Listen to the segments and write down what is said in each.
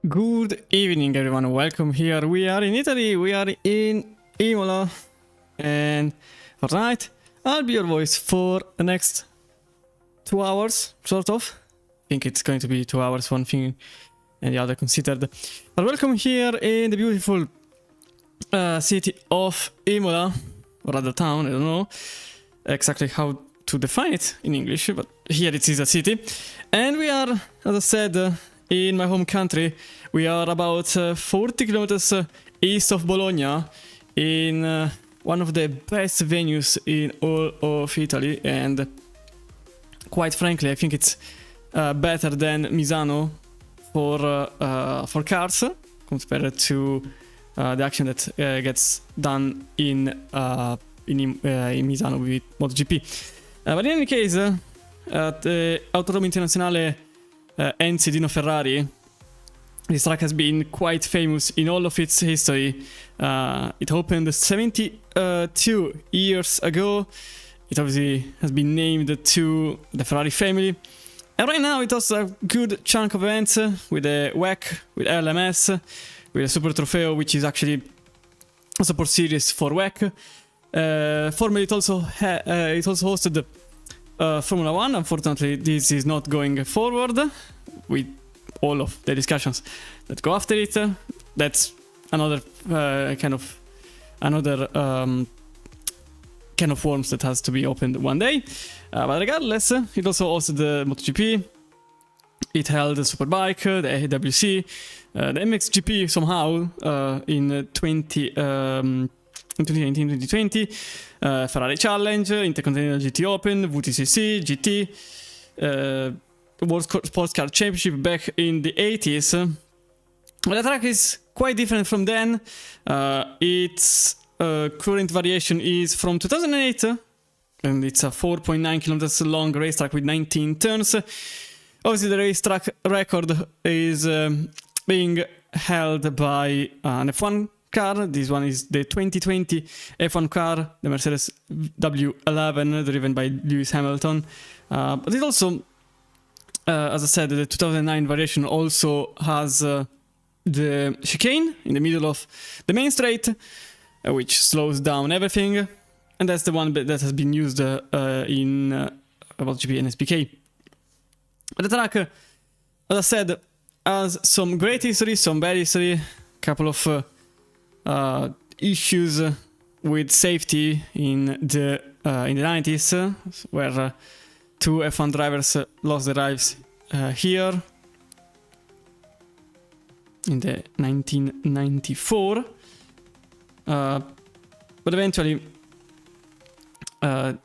Good evening, everyone. Welcome here. We are in Italy. We are in Imola. And for tonight, I'll be your voice for the next 2 hours, sort of. I think it's going to be 2 hours, one thing and the other considered. But welcome here in the beautiful city of Imola, or rather town, I don't know exactly how to define it in English, but here it is a city. And we are, as I said, in my home country. We are about 40 kilometers east of Bologna, in one of the best venues in all of Italy, and quite frankly, I think it's better than Misano for cars compared to the action that gets done in Misano with MotoGP. But in any case, at the Autodromo Internazionale ENG Dino Ferrari, this track has been quite famous in all of its history. It opened 72 years ago. It obviously has been named to the Ferrari family. And right now it has a good chunk of events with the WEC, with LMS, with the Super Trofeo, which is actually a support series for WEC. Formerly it also hosted Formula 1. Unfortunately, this is not going forward with all of the discussions that go after it. That's another kind of worms that has to be opened one day. But regardless, it also hosted the MotoGP. It held the Superbike, the AWC, the MXGP somehow in 2019-2020, Ferrari Challenge, Intercontinental GT Open, VTCC, GT, World Sports Car Championship back in the 80s. But the track is quite different from then. Its current variation is from 2008, and it's a 4.9 kilometers long racetrack with 19 turns. Obviously, the racetrack record is being held by an F1 car. This one is the 2020 F1 car, the Mercedes W11, driven by Lewis Hamilton. But it also, as I said, the 2009 variation also has the chicane in the middle of the main straight, which slows down everything. And that's the one that has been used in MotoGP and SBK. But the track, as I said, has some great history, some bad history, couple of issues with safety in the 90s, where two F1 drivers lost their lives here in the 1994. But eventually,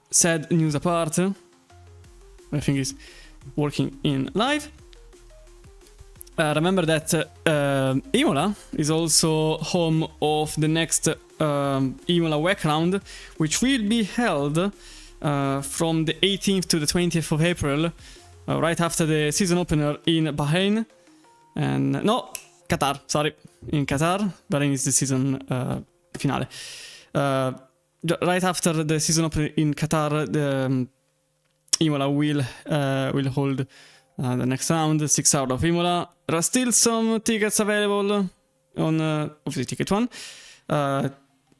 sad news apart, I think is working in live. Remember that Imola is also home of the next Imola WEC round, which will be held from the 18th to the 20th of April, right after the season opener in Bahrain. And no, Qatar, sorry, in Qatar. Bahrain is the season finale. Right after the season opener in Qatar, the Imola will hold the next round, 6 out of Imola. There are still some tickets available on obviously Ticket One.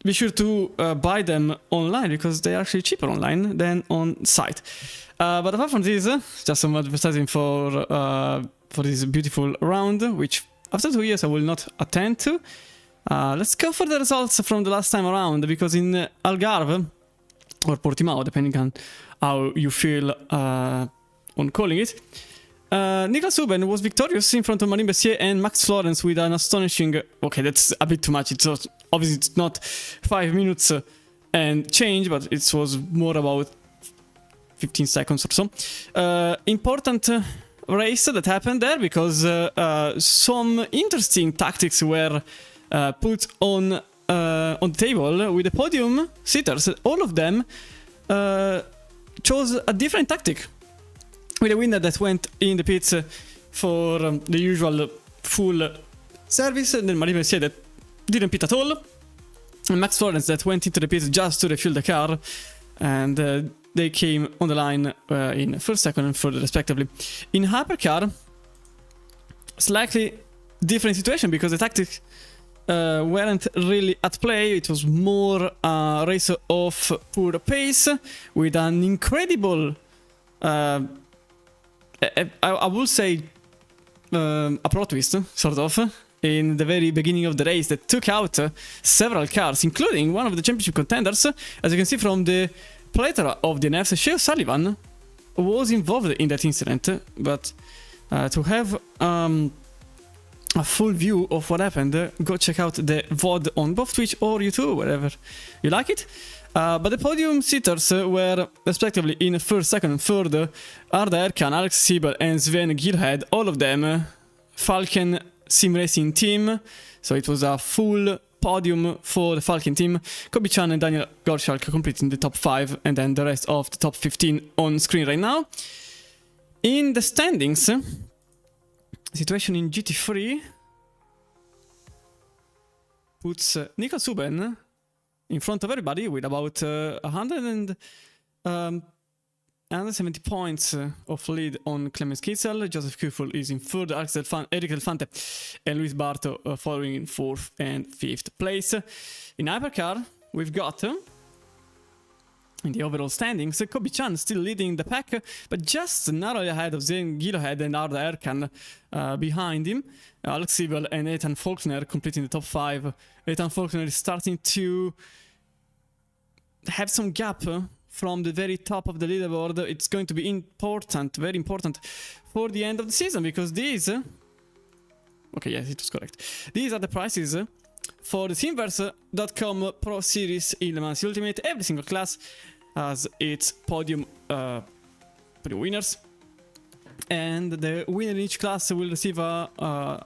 Be sure to buy them online because they're actually cheaper online than on site. But apart from this, just some advertising for this beautiful round, which after 2 years I will not attend to. Let's go for the results from the last time around, because in Algarve, or Portimao, depending on how you feel on calling it, Niklas Huben was victorious in front of Marin Bessier and Max Florence with an astonishing... Okay, that's a bit too much. Obviously, it's not 5 minutes and change, but it was more about 15 seconds or so. Important race that happened there, because some interesting tactics were put on the table with the podium sitters. All of them chose a different tactic, with a winner that went in the pits for the usual full service, and then Marin Bessier that didn't pit at all, and Max Florence that went into the pits just to refuel the car, and they came on the line in first, second and third respectively. In hypercar, slightly different situation because the tactics weren't really at play. It was more a race of poor pace with an incredible, I would say, a plot twist, sort of, in the very beginning of the race that took out several cars, including one of the championship contenders. As you can see from the plethora of DNFs, Shea Sullivan was involved in that incident, but to have a full view of what happened, go check out the VOD on both Twitch or YouTube, wherever you like it. But the podium sitters were respectively in first, second and third Arda Erkan, Alex Siebel and Sven Gilhead, all of them Falcon Sim Racing team. So it was a full podium for the Falcon team. Kobe Chan and Daniel Gottschalk completing the top 5 and then the rest of the top 15 on screen right now. In the standings, situation in GT3 puts Nico Suben in front of everybody with about 170 points of lead on Clemens Kitzel. Joseph Kufel is in third, Eric Delfante and Luis Barto following in 4th and 5th place. In Hypercar, we've got, in the overall standings, Kobe Chan still leading the pack, but just narrowly ahead of Zen Gilohead and Arda Erkan behind him. Alex Siebel and Ethan Faulkner completing the top 5. Ethan Faulkner is starting to have some gap from the very top of the leaderboard. It's going to be important, very important for the end of the season, because these... okay, yes, it was correct. These are the prices for the Simverse.com Pro Series in Le Mans Ultimate. Every single class has its podium winners. And the winner in each class will receive a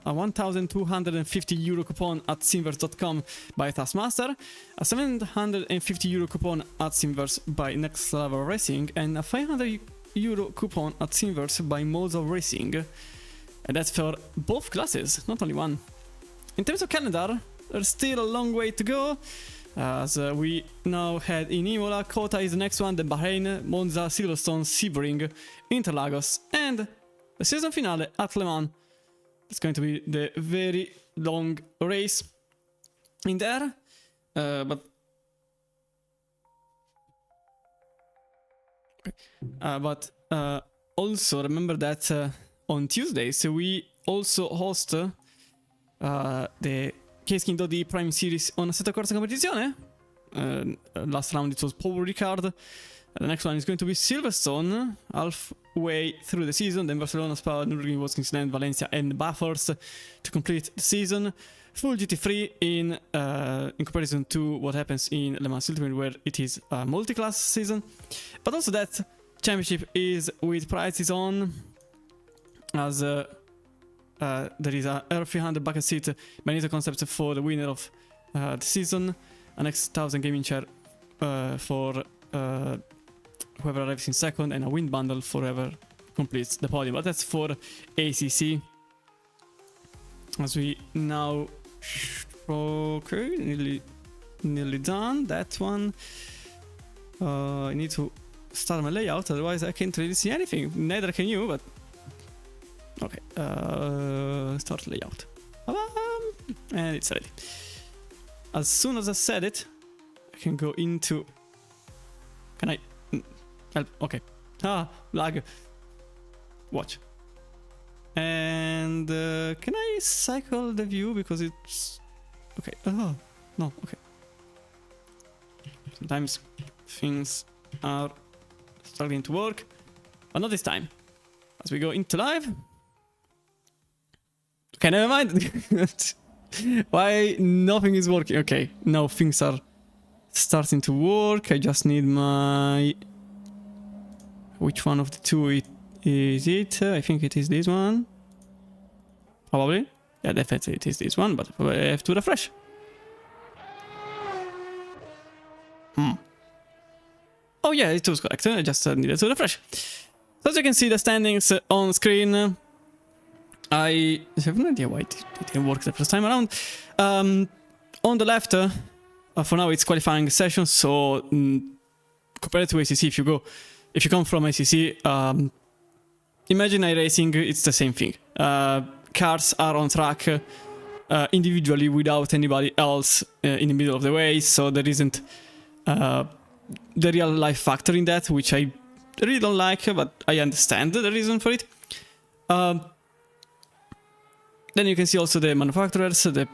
1,250 euro coupon at Simverse.com by Taskmaster, a 750 euro coupon at Simverse by Next Level Racing, and a 500 euro coupon at Simverse by Moza Racing. And that's for both classes, not only one. In terms of calendar, there's still a long way to go, as we now head in Imola. Kota is the next one, then Bahrain, Monza, Silverstone, Sebring, Interlagos, and the season finale at Le Mans. It's going to be the very long race in there, but also remember that on Tuesdays we also host the K-Skin.D Prime Series on Assetto Corsa Competizione. Last round it was Paul Ricard. The next one is going to be Silverstone, halfway through the season, then Barcelona, Spa, Nürburgring, Watkins, Valencia and Bathurst to complete the season. Full GT3 in comparison to what happens in Le Mans Ultimate, where it is a multi-class season. But also that championship is with prices on, as there is a R300 bucket seat Magneto Concepts for the winner of the season, an X1000 gaming chair for whoever arrives in second, and a wind bundle for whoever completes the podium. But that's for ACC. As we now... okay, nearly done. That one. I need to start my layout, otherwise I can't really see anything. Neither can you, but... okay, start layout. And it's ready. As soon as I said it, I can go into... can I... help? Okay. Lag. Watch. And can I cycle the view, because it's... okay. No, okay. Sometimes things are struggling to work, but not this time. As we go into live... okay, never mind. Why nothing is working? Okay, now things are starting to work. I just need my... which one of the two is it? I think it is this one. Probably. Yeah, definitely it is this one, but I have to refresh. Oh yeah, it was correct. I just needed to refresh. So as you can see the standings on screen. I have no idea why it didn't work the first time around. On the left, for now it's qualifying session, so compared to ACC, if you come from ACC, imagine iRacing, it's the same thing. cars are on track individually without anybody else in the middle of the way, so there isn't the real life factor in that, which I really don't like, but I understand the reason for it. Then you can see also the manufacturers, the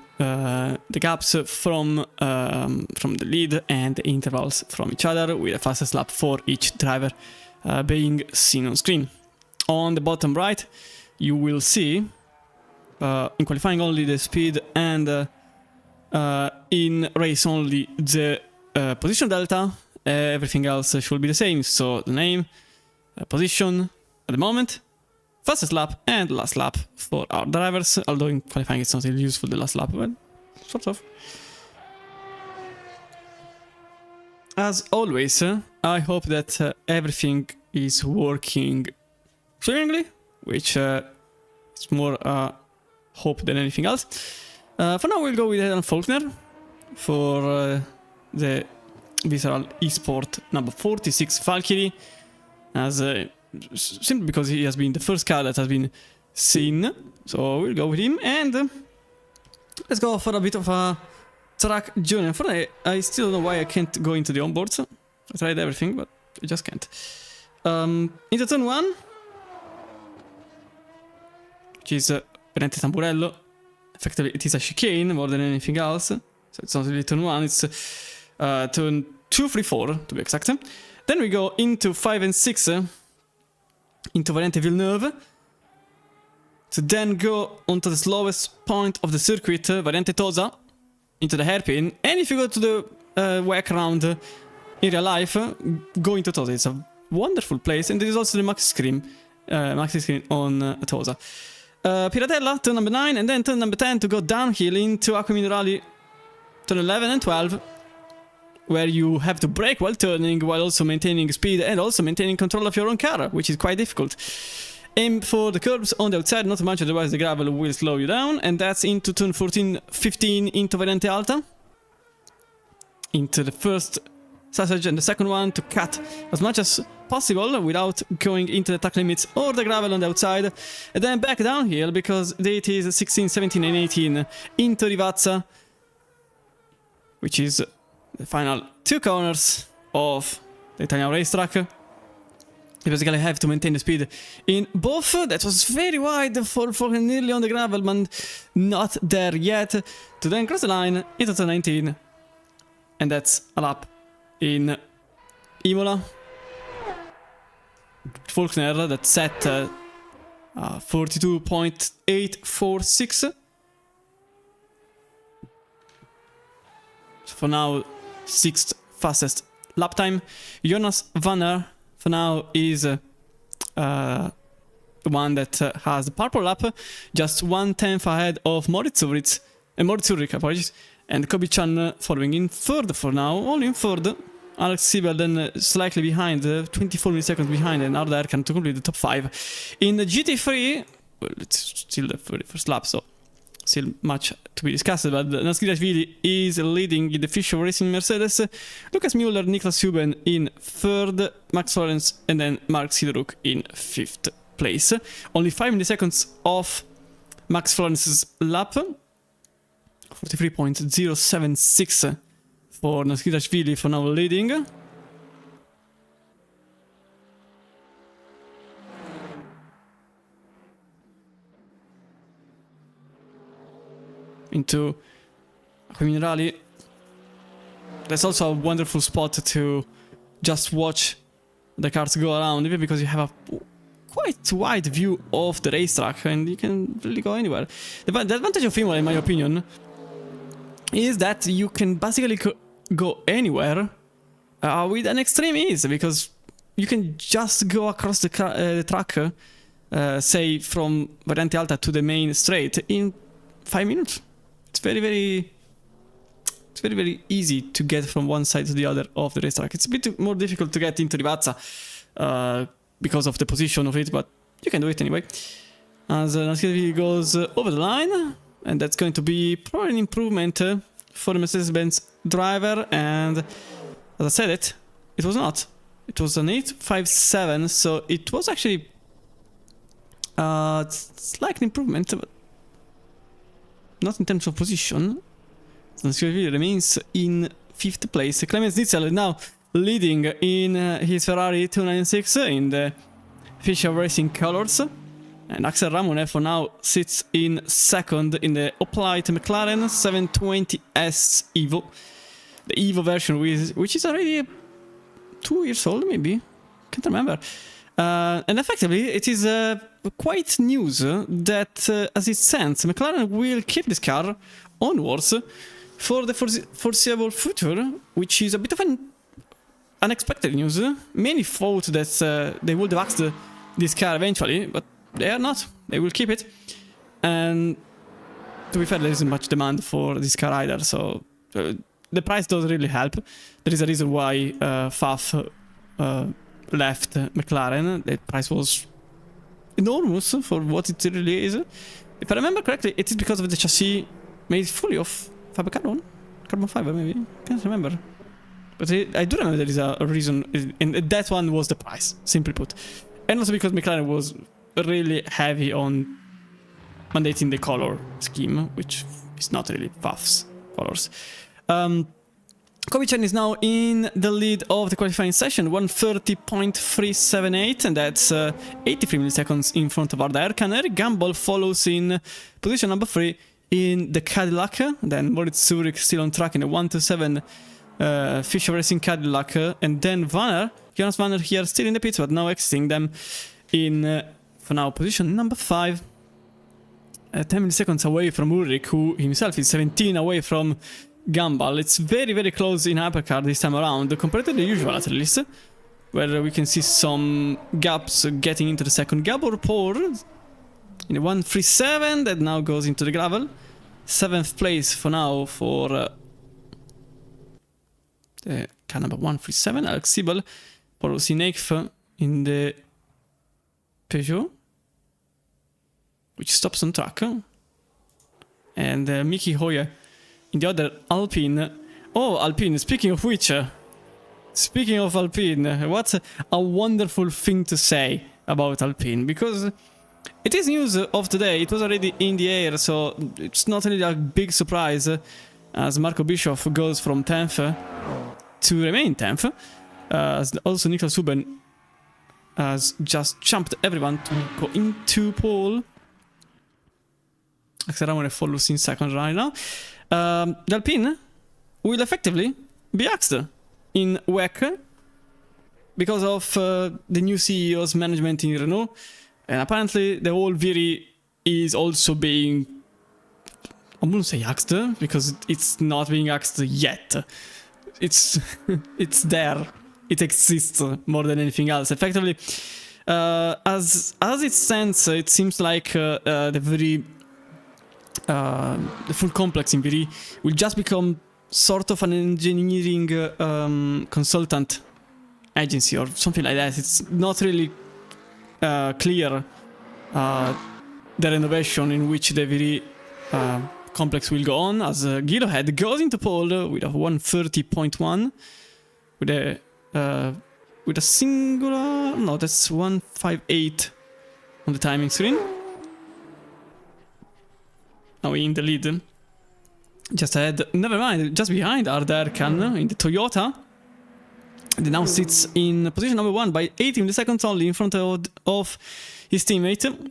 gaps from the lead and the intervals from each other, with a fastest lap for each driver being seen on screen. On the bottom right, you will see in qualifying only the speed and in race only the position delta. Everything else should be the same, so the name, position at the moment, fastest lap and last lap for our drivers, although in qualifying it's not really useful, the last lap, but sort of. As always, I hope that everything is working swimmingly, which is more hope than anything else. For now we'll go with Adam Faulkner for the Visceral Esport number 46 Valkyrie, as simply because he has been the first car that has been seen, so we'll go with him, and let's go for a bit of a track journey. For now, I still don't know why I can't go into the onboards. I tried everything, but I just can't. Into turn 1, which is Venente Tamburello. Effectively, it is a chicane more than anything else, so it's not really turn 1, it's turn 2, 3, 4 to be exact. Then we go into 5 and 6, into Variante Villeneuve, to then go onto the slowest point of the circuit, Variante Tosa, into the hairpin. And if you go to the whack round in real life, go into Tosa. It's a wonderful place, and there is also the maxi screen on Tosa. Piratella, turn number 9, and then turn number 10 to go downhill into Acque Minerali, turn 11 and 12, where you have to brake while turning, while also maintaining speed and also maintaining control of your own car, which is quite difficult. Aim for the curbs on the outside, not too much, otherwise the gravel will slow you down, and that's into turn 14, 15 into Variante Alta, into the first sausage and the second one to cut as much as possible without going into the track limits or the gravel on the outside, and then back downhill because it is 16, 17 and 18 into Rivazza, which is the final 2 corners of the Italian racetrack. You basically have to maintain the speed in both. That was very wide for nearly on the gravel, but not there yet. To then cross the line into turn 19, and that's a lap in Imola. Faulkner that set 42.846. So for now, 6th fastest lap time. Jonas Vanner for now is the one that has the purple lap, just 1/10 ahead of Moritz Ulrich, apologies, and Kobe Chan following in third for now, only in third. Alex Siebel then slightly behind, 24 milliseconds behind, and Arda Erkan to complete the top 5. In the GT3, well, it's still the first lap, so still much to be discussed, but Nasgirashvili is leading in the Fischer Racing Mercedes, Lucas Müller, Niklas Huben in third, Max Florence, and then Mark Sideruk in 5th place. Only 5 milliseconds off Max Florence's lap, 43.076 for Nasgirashvili for now leading. Into Acque Minerali. That's also a wonderful spot to just watch the cars go around, even because you have a quite wide view of the racetrack and you can really go anywhere. The advantage of Imola, in my opinion, is that you can basically go anywhere with an extreme ease, because you can just go across the track, say from Variante Alta to the main straight in 5 minutes. It's very easy to get from one side to the other of the racetrack. It's a bit more difficult to get into Rivazza because of the position of it, but you can do it anyway. As Nasgirashvili goes over the line, and that's going to be probably an improvement for the Mercedes-Benz driver, and as I said it was not. It was an 8.57, so it was actually slight improvement, but not in terms of position. Sanseville remains in 5th place. Clemens Nitzel now leading in his Ferrari 296 in the Fischer Racing colors. And Axel Ramonet for now sits in 2nd in the Hoplite McLaren 720S Evo. The Evo version, which is already 2 years old, maybe? Can't remember. And effectively, it is quite news that, as it stands, McLaren will keep this car onwards for the foreseeable future, which is a bit of an unexpected news. Many thought that they would have axed this car eventually, but they are not. They will keep it. And to be fair, there isn't much demand for this car either, so the price doesn't really help. There is a reason why Faf left McLaren. The price was enormous for what it really is. If I remember correctly, it is because of the chassis made fully of fiber carbon fiber, maybe. Can't remember. But I do remember there is a reason, and that one was the price, simply put. And also because McLaren was really heavy on mandating the color scheme, which is not really Faf's colors. Kobe-chan is now in the lead of the qualifying session, 130.378, and that's 83 milliseconds in front of Arda Erkan. Eric Gamble follows in position number 3 in the Cadillac, then Moritz Zurich still on track in the 127 Fischer Racing Cadillac, and then Jonas Vanner here still in the pits, but now exiting them in, for now, position number 5. 10 milliseconds away from Ulrich, who himself is 17 away from Gumball. It's very, very close in hypercar this time around, compared to the usual at least, where we can see some gaps getting into the second. Gabor Por in the 137 that now goes into the gravel. 7th place for now for the car number 137. Alex Siebel, Paul Sinekf in the Peugeot, which stops on track. And Miki Hoyer in the other Alpine. Oh, Alpine, speaking of which, speaking of Alpine, what a wonderful thing to say about Alpine, because it is news of today. It was already in the air, so it's not really a big surprise as Marco Bischoff goes from 10th to remain 10th. Also Niklas Huben has just jumped everyone to go into pole. Axel Ramonet follows in 2nd right now. The Alpine will effectively be axed in WEC because of the new CEO's management in Renault, and apparently the whole Viri is also being, I wouldn't say axed because it's not being axed yet. It's it's there. It exists more than anything else. Effectively, as it stands, it seems like the full complex in Viri will just become sort of an engineering consultant agency or something like that. It's not really clear the renovation in which the Viri complex will go on, as Gilohead goes into pole with a 130.1 with a singular, no, that's 158 on the timing screen. Now in the lead, just ahead, never mind, just behind Arda Erkan in the Toyota. He now sits in position number 1 by 18 seconds only in front of his teammate.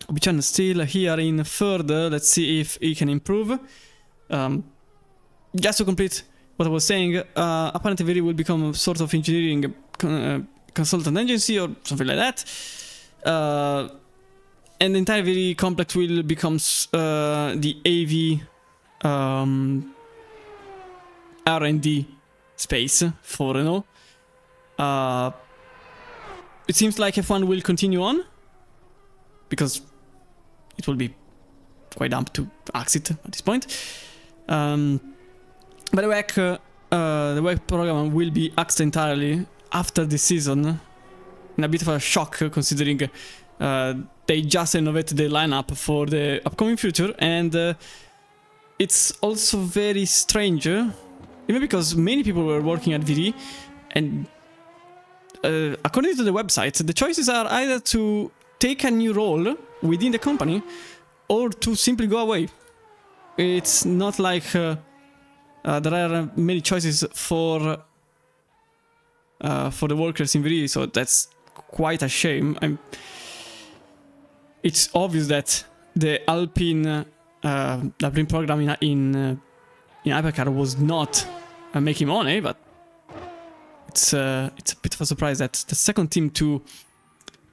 Bichan still here in 3rd. Let's see if he can improve. Just to complete what I was saying, apparently Viri will become a sort of engineering consultant agency or something like that. And the entire Viri complex will become the AV R&D space for Renault. It seems like F1 will continue on, because it will be quite dumb to exit at this point. But the WEC program will be axed entirely after this season, in a bit of a shock considering they just renovated the lineup for the upcoming future, and it's also very strange, even because many people were working at VD, and according to the website, the choices are either to take a new role within the company or to simply go away. it's not like there are many choices for the workers in VD, so that's quite a shame. It's obvious that the Alpine program in Hypercar was not making money, but it's a bit of a surprise that the second team to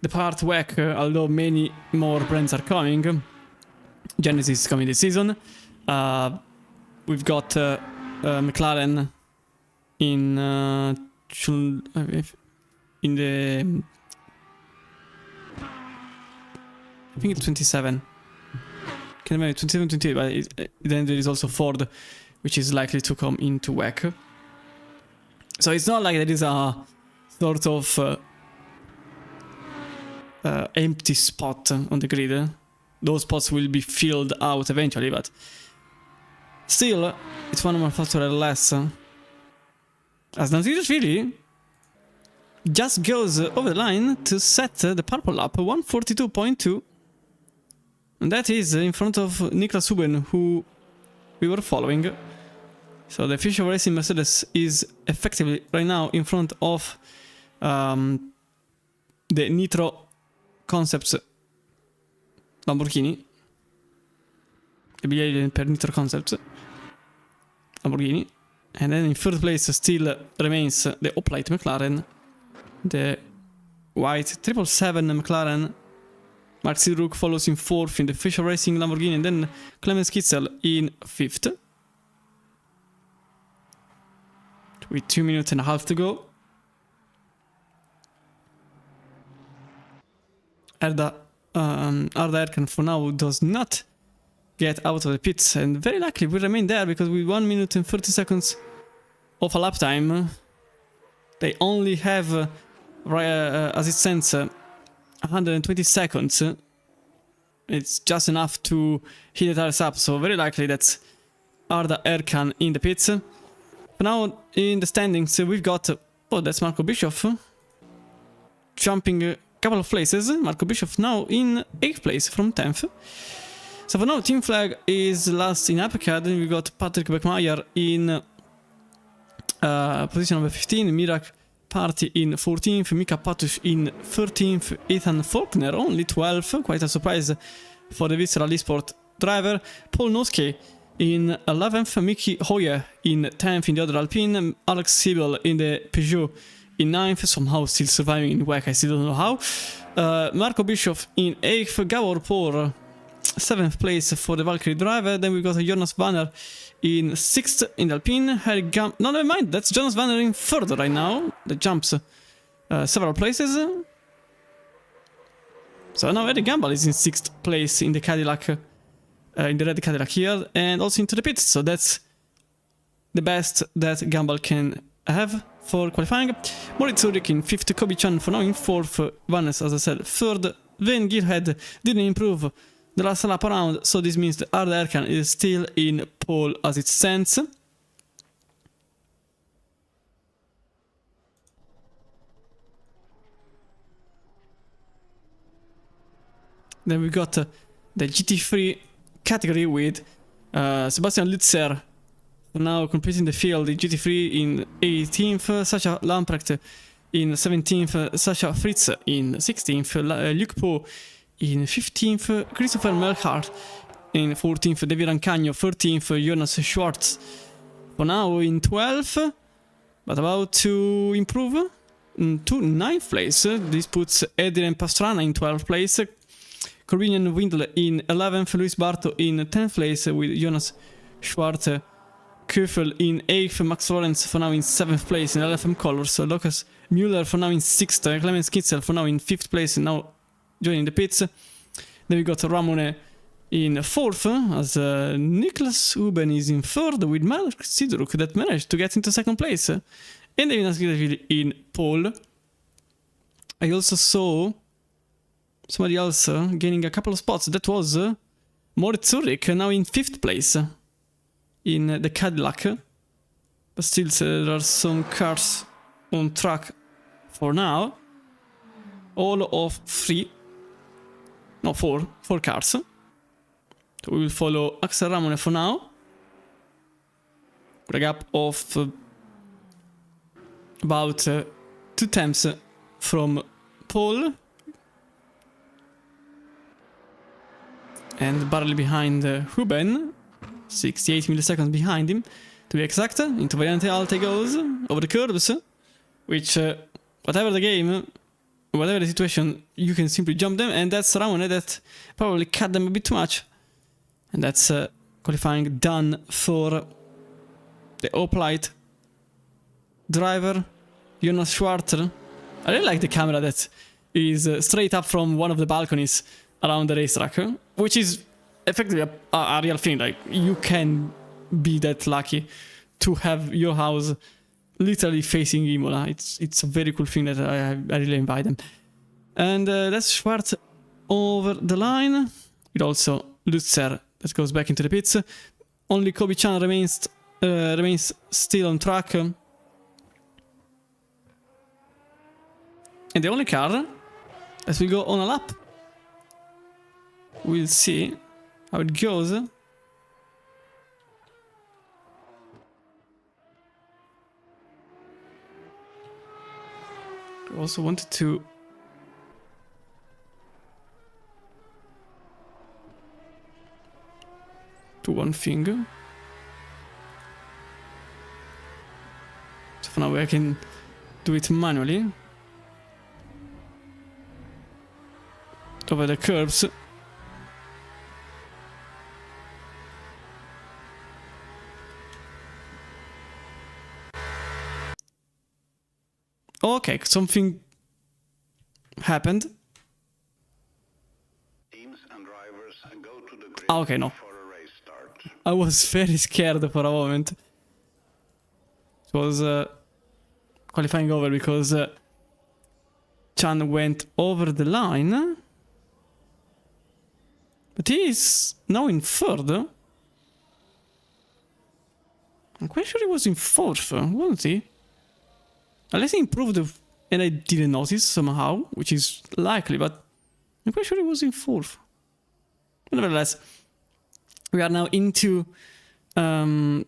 depart WEC, although many more brands are coming. Genesis is coming this season. We've got McLaren in the I think it's 27. Can remember 27, 28, but then there is also Ford, which is likely to come into WEC. So it's not like there is a sort of empty spot on the grid. Those spots will be filled out eventually, but still, it's one more factor less. As Nantidashvili just goes over the line to set the purple lap, 142.2. And that is in front of Niklas Huben, who we were following. So the official racing Mercedes is effectively right now in front of the Nitro Concepts Lamborghini. The biglietto per Nitro Concepts Lamborghini. And then in third place still remains the Hoplite McLaren, the white 777 McLaren. Mark Sidruk follows in fourth in the official racing Lamborghini, and then Clemens Kitzel in fifth. With 2 minutes and a half to go. Arda Erkan for now does not get out of the pits, and very likely will remain there because with 1 minute and 30 seconds of a lap time, they only have, as it stands, 120 seconds. It's just enough to hit the tires up, so very likely that's Arda Erkan in the pits. But now in the standings we've got, oh, that's Marco Bischoff jumping a couple of places. Marco Bischoff now in 8th place from 10th. So for now Team Flag is last in Hypercar. Then we've got Patrick Beckmeyer in position number 15, Mirak Party in 14th, Mika Patush in 13th, Ethan Faulkner only 12th, quite a surprise for the Visceral Esport driver. Paul Noske in 11th, Mickey Hoyer in 10th in the other Alpine, Alex Siebel in the Peugeot in 9th, somehow still surviving in WEC, I still don't know how. Marco Bischoff in 8th, Gabor Por 7th place for the Valkyrie driver. Then we got Jonas Vanner in 6th in the Alpine. No, never mind, that's Jonas Vanner in 3rd right now. That jumps several places. So now Eddie Gamble is in 6th place in the Cadillac, in the red Cadillac here, and also into the pits. So that's the best that Gamble can have for qualifying. Moritz Ulrich in 5th, Kobe Chan for now in 4th, Vannes, as I said, 3rd. Van Gearhead didn't improve the last lap around, so this means that Arda Erkan is still in pole as it stands. Then we got the GT3 category with Sebastian Lutzer now completing the field in GT3 in 18th, Sascha Lamprecht in 17th, Sascha Fritz in 16th, Luke Poe in 15th, Christopher Melchart in 14th, David Rancagno 13th, Jonas Schwartz for now in 12th, but about to improve to 9th place. This puts Adrian Pastrana in 12th place, Corbinian Windle in 11th, Luis Barto in 10th place with Jonas Schwartz, Köfel in 8th, Max Lorenz for now in 7th place in LFM Colors, Lucas Müller for now in 6th, Clemens Kitzel for now in 5th place and now joining the pits. Then we got Ramone in 4th, as Niklas Huben is in 3rd with Mark Sidruk that managed to get into 2nd place. And David Nasgidashvili in pole. I also saw somebody else gaining a couple of spots. That was Moritz Ulrich, now in 5th place in the Cadillac. But still there are some cars on track for now. All of 4 cars. So we will follow Axel Ramone for now. With a gap of about 2 tenths from Paul. And barely behind Ruben. 68 milliseconds behind him, to be exact. Into Variante Alte goes, over the curves. Which, whatever the game, whatever the situation, you can simply jump them. And that's Ramone that probably cut them a bit too much. And that's qualifying done for the Hoplite driver, Jonas Schwarzer. I really like the camera that is straight up from one of the balconies around the racetrack, which is effectively a real thing. Like, you can be that lucky to have your house literally facing Imola. It's a very cool thing that I really invite them. And that's Schwarz over the line. With also Lutzer that goes back into the pits. Only Kobe-chan remains still on track. And the only car, as we go on a lap, we'll see how it goes. I also wanted to do one thing. So for now I can do it manually. Over the curbs. Okay, something happened. Teams and drivers go to the grid Okay, no. for a race start. I was very scared for a moment. It was qualifying over because Chan went over the line. But he is now in third. I'm quite sure he was in fourth, wasn't he? Unless he improved and I didn't notice somehow, which is likely, but I'm quite sure he was in fourth. But nevertheless, we are now into the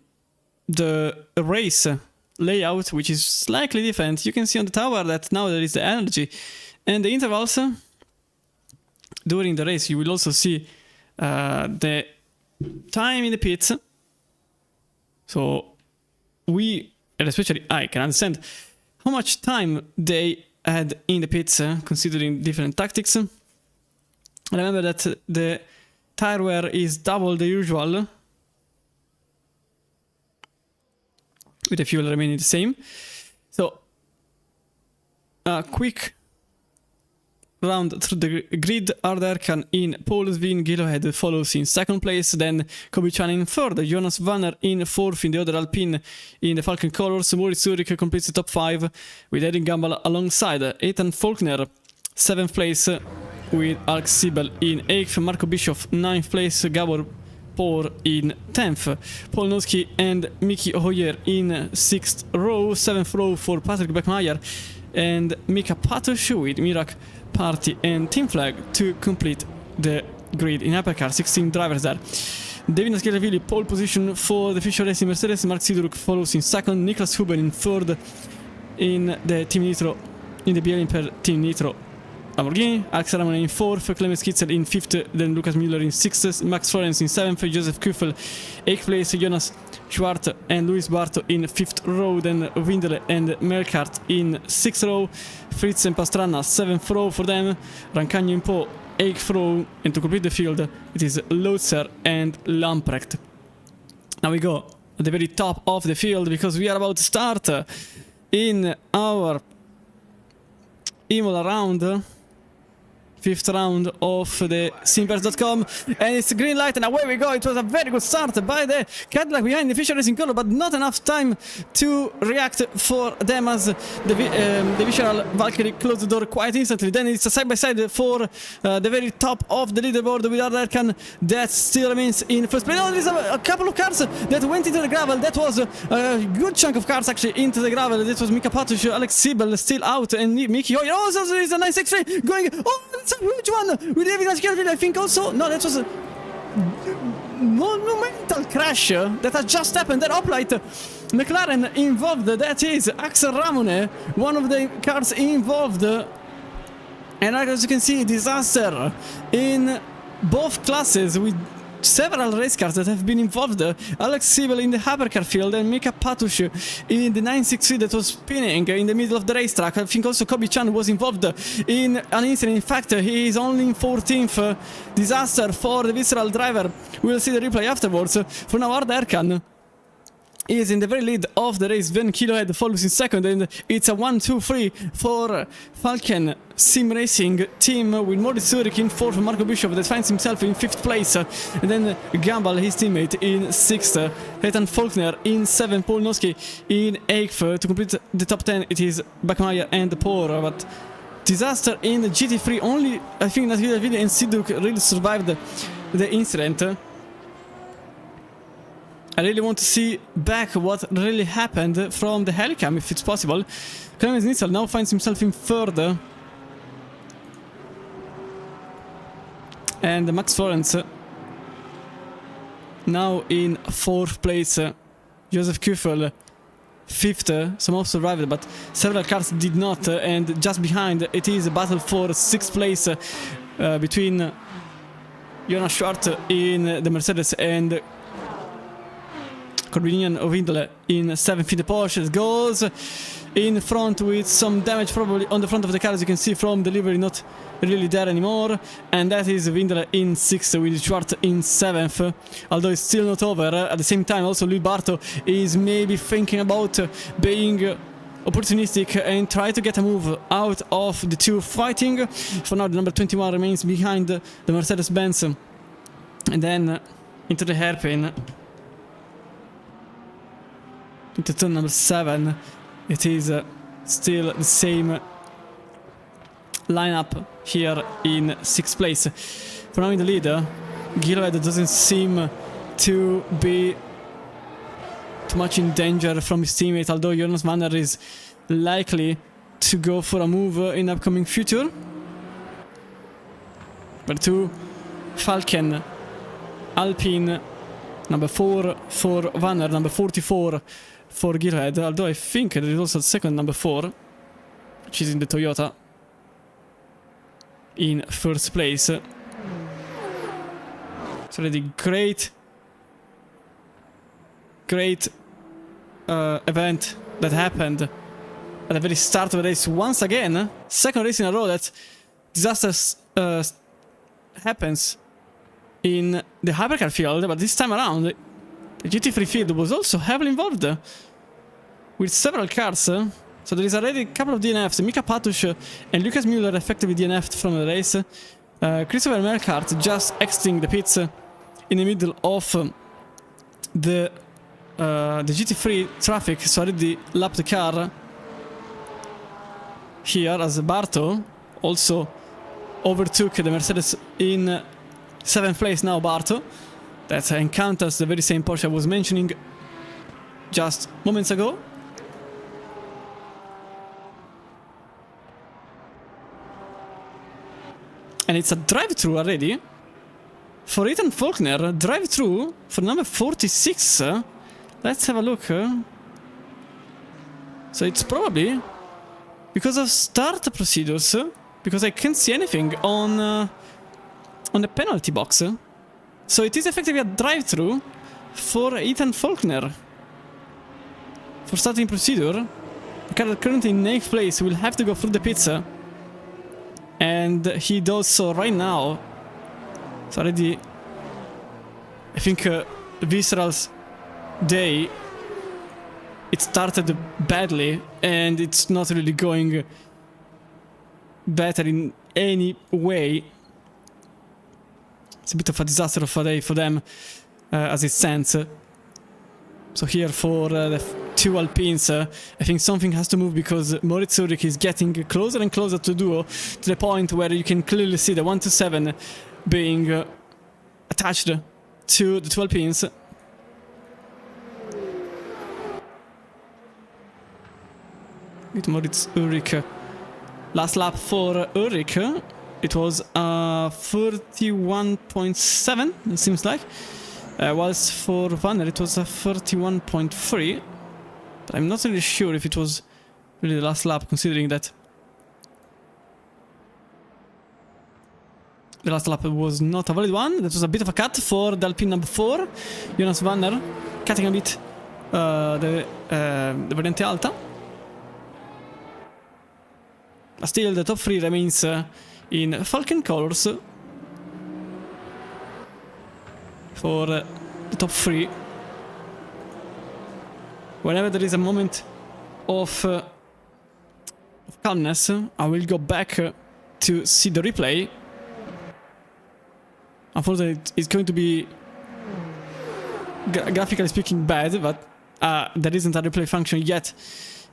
race layout, which is slightly different. You can see on the tower that now there is the energy and the intervals. During the race, you will also see the time in the pits. So we, and especially I, can understand how much time they had in the pits, considering different tactics. Remember that the tire wear is double the usual, with the fuel remaining the same. So a quick round through the grid. Arderkan in pole, Svin Gilohead follows in second place, then Kobe-chan in third, Jonas Vanner in fourth in the other Alpine in the Falcon colors. Moritz Zurich completes the top 5 with Eddie Gamble alongside. Ethan Faulkner 7th place with Alex Siebel in 8th, Marco Bischoff 9th place, Gabor Por in 10th, Paul Noski and Miki Hoyer in 6th row, 7th row for Patrick Beckmeyer and Mika Patush with Mirak, Party and Team Flag to complete the grid in hypercar. 16 drivers there. David Naschiaravili pole position for the Fischer Racing Mercedes. Mark Sidoruk follows in second. Niklas Huben in third in the Team Nitro, in the BL per Team Nitro Lamborghini. Alex Ramone in fourth, Clemens Kitzel in fifth, then Lucas Müller in sixth, Max Florence in seventh, Joseph Kuffel 8th place, Jonas Schwartz and Luis Barto in 5th row, then Windele and Melkart in 6th row, Fritz and Pastrana 7th row for them, Rancagno in Po 8th row, and to complete the field it is Lotzer and Lamprecht. Now we go at the very top of the field because we are about to start in our Imola round. 5th round of the Simverse.com, and it's green light and away we go. It was a very good start by the Cadillac behind the Fischer Racing color, but not enough time to react for them as the Visceral Valkyrie closed the door quite instantly. Then it's a side-by-side for the very top of the leaderboard with Arderkan that still remains in first place. Oh, there's a couple of cars that went into the gravel. That was a good chunk of cars actually into the gravel. This was Mika Patush, Alex Siebel still out, and Miki Hoyer. Oh, so there is a 963 going. Oh, it's a huge one with David Naschiaravili, I think also. No, that was monumental crash that has just happened. That hoplite McLaren involved, that is Axel Ramone, one of the cars involved. And as you can see, disaster in both classes with several race cars that have been involved. Alex Siebel in the hypercar field and Mika Patush in the 963 that was spinning in the middle of the racetrack. I think also Kobe Chan was involved in an incident. In fact, he is only in 14th. Disaster for the visceral driver. We'll see the replay afterwards. For now, Ard Erkan is in the very lead of the race. Then Kilohead follows in second, and it's a 1-2-3 for Falken Sim Racing team with Moritz Zurich in fourth, Marco Bishop that finds himself in fifth place, and then Gambal, his teammate, in sixth, Ethan Faulkner in seventh, Paul Noski in eighth. To complete the top 10, it is Backmeyer and Poor, but disaster in the GT3. Only, I think, that David and Siduk really survived the incident. I really want to see back what really happened from the helicam, if it's possible. Clemens Nitzel now finds himself in third. And Max Florence now in fourth place. Joseph Kuffel fifth. Some also survived, but several cars did not. And just behind, it is a battle for sixth place between Jonas Schwartz in the Mercedes and Corbinian Ovindle in 7th in the Porsche. It goes in front with some damage probably on the front of the car, as you can see from the livery, not really there anymore. And that is Ovindle in 6th with Schwartz in 7th, although it's still not over. At the same time, also Louis Barto is maybe thinking about being opportunistic and try to get a move out of the two fighting. For now, the number 21 remains behind the Mercedes-Benz. And then into the hairpin. Into turn number 7, it is still the same lineup here in 6th place. For now in the lead, Gilroyd doesn't seem to be too much in danger from his teammate, although Jonas Manner is likely to go for a move in upcoming future. Number 2, Falken, Alpine, number 4 for Vanner, number 44 for Gearhead, although I think there is also a second number 4, which is in the Toyota, in first place. It's already great event that happened at the very start of the race. Once again, second race in a row that disaster happens in the hypercar field, but this time around the GT3 field was also heavily involved with several cars. So there is already a couple of DNFs. Mika Patush and Lucas Müller effectively DNF'd from the race. Christopher Melkart just exiting the pits in the middle of the GT3 traffic, so already lapped the car here, as Barto also overtook the Mercedes in 7th place now. Barto that encounters the very same Porsche I was mentioning just moments ago. And it's a drive-through already for Ethan Faulkner. Drive-through for number 46. Let's have a look. So it's probably because of start procedures, because I can't see anything on the penalty box. So it is effectively a drive-through for Ethan Faulkner for starting procedure. The car currently in 8th place will have to go through the pits, and he does so right now. It's already, I think, Visceral's day. It started badly, and it's not really going better in any way. It's a bit of a disaster of a day for them as it stands. So here for the two Alpines, I think something has to move, because Moritz Zurich is getting closer and closer to duo, to the point where you can clearly see the 127 being attached to the two Alpines. With Moritz Ulrich. Last lap for Ulrich. it was 31.7, it seems like. Whilst for Vanner it was 31.3. But I'm not really sure if it was really the last lap, considering that the last lap was not a valid one. That was a bit of a cut for the Alpine number 4. Jonas Vanner cutting a bit the variante alta. But still, the top 3 remains in Falcon colors for the top 3. Whenever there is a moment of calmness, I will go back to see the replay. Unfortunately, it's going to be graphically speaking bad, but there isn't a replay function yet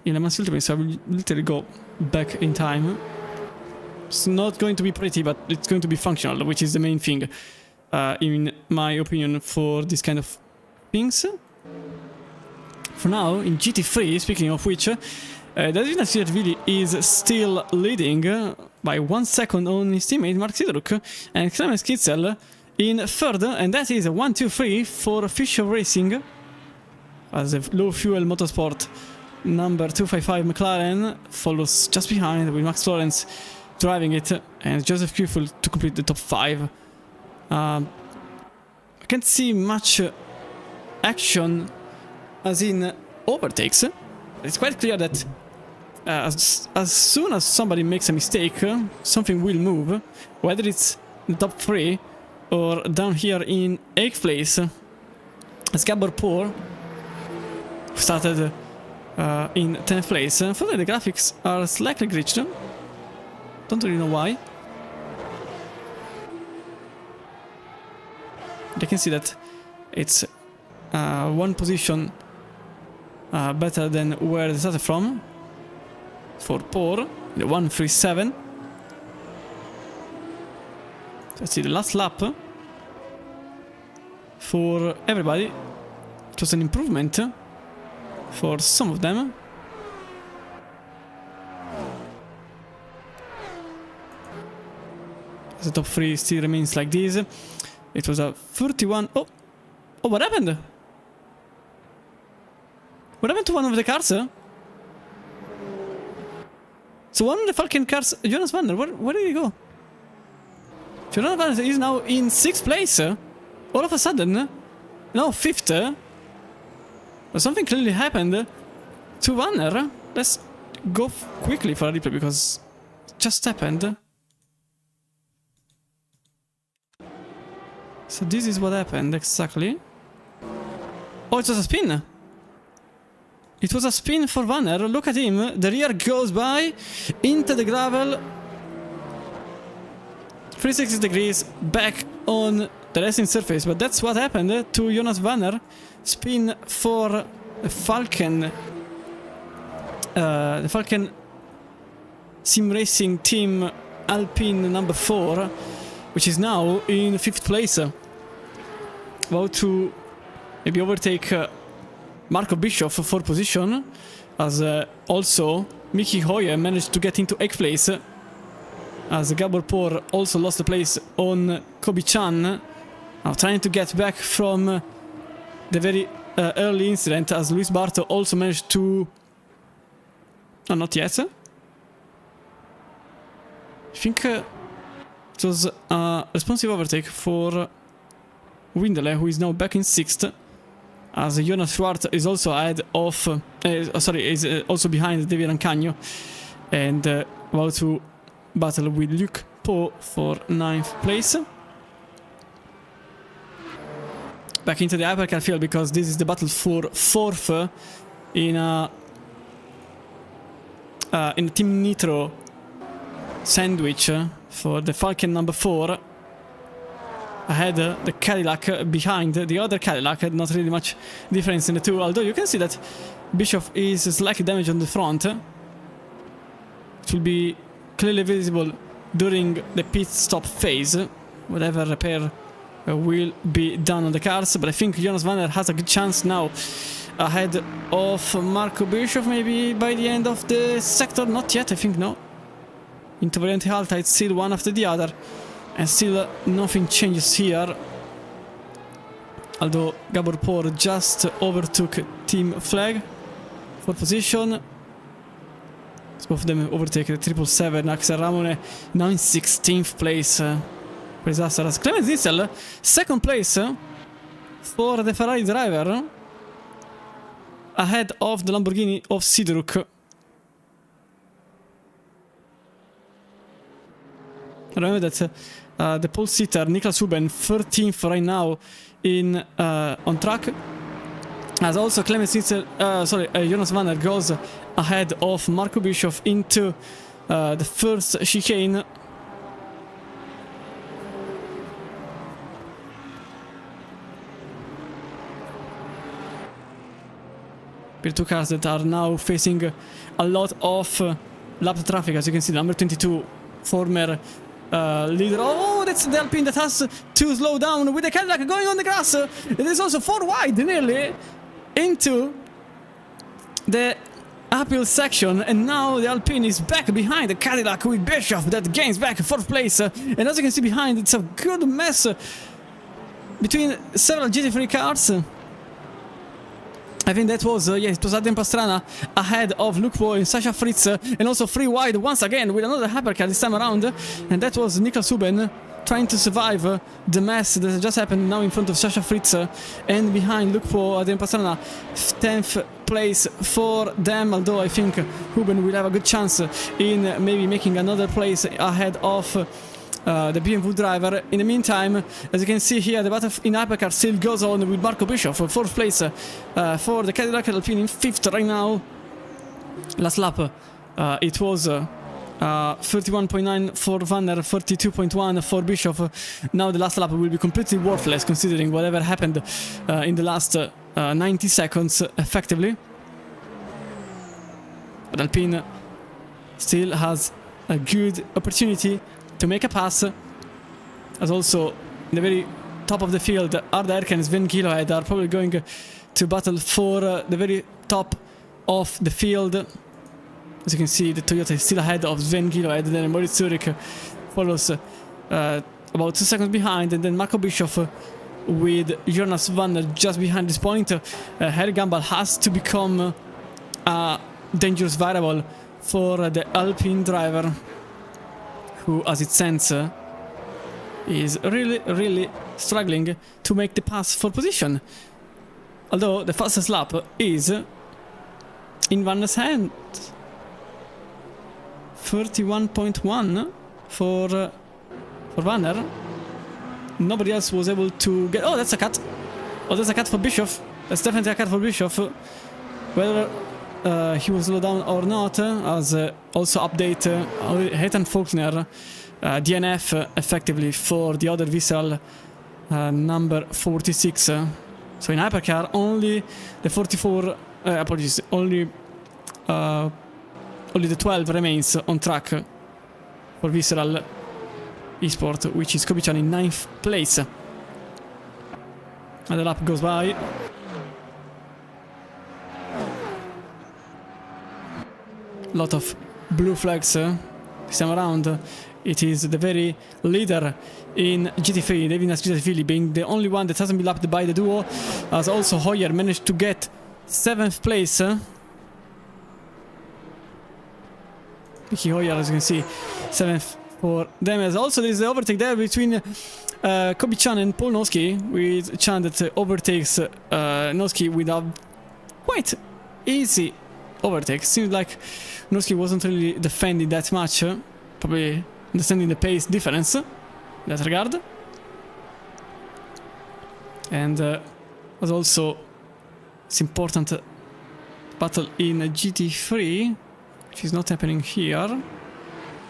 in Le Mans Ultimate, so I will literally go back in time. It's not going to be pretty, but it's going to be functional, which is the main thing, in my opinion, for this kind of things. For now, in GT3, speaking of which, Davide Siervili is still leading by 1 second on his teammate Mark Sidoruk, and Clemens Kitzel in third, and that is a 1-2-3 for Fisher Racing, as a low fuel motorsport number 255 McLaren follows just behind, with Max Lawrence driving it and Joseph Kufel to complete the top 5. I can't see much action as in overtakes. It's quite clear that as soon as somebody makes a mistake, something will move, whether it's the top 3 or down here in 8th place, as Gabor Pour started in 10th place. Unfortunately, the graphics are slightly glitched. Don't really know why. You can see that it's 1 position better than where they started from for Pour, the 137. Let's see the last lap for everybody. It was an improvement for some of them. The top 3 still remains like this. It was a 31. Oh, what happened? What happened to one of the cars? So one of the Falcon cars, Jonas Vanner, where did he go? Jonas Vanner is now in 6th place. All of a sudden, now 5th. But something clearly happened to Vanner. Let's go quickly for a replay because it just happened. So this is what happened exactly. Oh, it was a spin. It was a spin for Vanner. Look at him. The rear goes by into the gravel. 360 degrees back on the racing surface. But that's what happened to Jonas Vanner. Spin for the Falcon Sim Racing Team Alpine number 4, which is now in 5th place. About to maybe overtake Marco Bischoff for position, as also Miki Hoye managed to get into 8th place, as Gabor Pour also lost the place on Kobe-chan, now trying to get back from the very early incident, as Luis Barto also managed to... No, not yet. I think it was a responsive overtake for Windele, who is now back in 6th, as Jonas Schwartz is also ahead of... is also behind David Rancagno, and about to battle with Luc Poe for 9th place. Back into the hypercar field, because this is the battle for 4th in a Team Nitro sandwich for the Falcon number 4. Ahead, the Cadillac behind the other Cadillac. Not really much difference in the two, although you can see that Bischoff is slightly damaged on the front. It will be clearly visible during the pit stop phase, whatever repair will be done on the cars. But I think Jonas Vanner has a good chance now, ahead of Marco Bischoff, maybe by the end of the sector. Not yet, I think, no. into Variante Alta. It's still one after the other, and still nothing changes here. Although Gabor Por just overtook Team Flag for position. Both of them overtake the 777. Axel Ramone now in 16th place. Disastrous. Clemens Zitzel, second place for the Ferrari driver, ahead of the Lamborghini of Sidruk. Remember that the pole sitter Niklas Huben, 13th right now in on track. As also Clemens Zitzel, Jonas Vanner goes ahead of Marco Bischoff into the first chicane. Two cars that are now facing a lot of lap traffic, as you can see. Number 22, former leader. Oh, that's the Alpine that has to slow down with the Cadillac going on the grass. It is also 4 wide nearly into the uphill section, and now the Alpine is back behind the Cadillac with Bischoff that gains back 4th place. And as you can see behind, it's a good mess between several GT3 cars. I think that was, it was Adrian Pastrana ahead of Luke Poe and Sasha Fritz, and also 3 wide once again with another hypercar this time around, and that was Niklas Huben trying to survive the mess that just happened now in front of Sasha Fritz, and behind Luke Poe, Adrian Pastrana, 10th place for them, although I think Huben will have a good chance in maybe making another place ahead of the BMW driver. In the meantime, as you can see here, the battle in hypercar still goes on with Marco Bischoff, 4th place for the Cadillac Alpine, in 5th right now. Last lap, it was 31.9 for Vanner, 32.1 for Bischoff. Now the last lap will be completely worthless considering whatever happened in the last 90 seconds, effectively. But Alpine still has a good opportunity to make a pass, as also in the very top of the field, Arda Erken and Sven Kilohead are probably going to battle for the very top of the field. As you can see, the Toyota is still ahead of Sven Kilohead, then Moritz Zurich follows about 2 seconds behind, and then Marco Bischoff with Jonas Vanner just behind this point. Harry Gambal has to become a dangerous variable for the Alpine driver, who, as it stands, is really struggling to make the pass for position. Although the fastest lap is in Vanner's hand. 31.1 for Vanner. Nobody else was able to get... Oh, that's a cut. Oh, that's a cut for Bischoff. That's definitely a cut for Bischoff. Whether he was slowed down or not, as also update Hayden Faulkner, DNF effectively for the other Vissel, number 46. So in hypercar, only the 44, apologies, only the 12 remains on track for Visceral Esport, which is Kobe-chan in 9th place. And the lap goes by. Lot of blue flags this time around. It is the very leader in GT3, David Nascitashvili, being the only one that hasn't been lapped by the duo, as also Hoyer managed to get 7th place. Vicky Hoyer, as you can see, 7th for them. As also there is the overtake there between Kobe Chan and Paul Noski, with Chan that overtakes Noski with a quite easy overtake. Seems like Noski wasn't really defending that much, probably understanding the pace difference in that regard. And as also it's important battle in GT3, which is not happening here,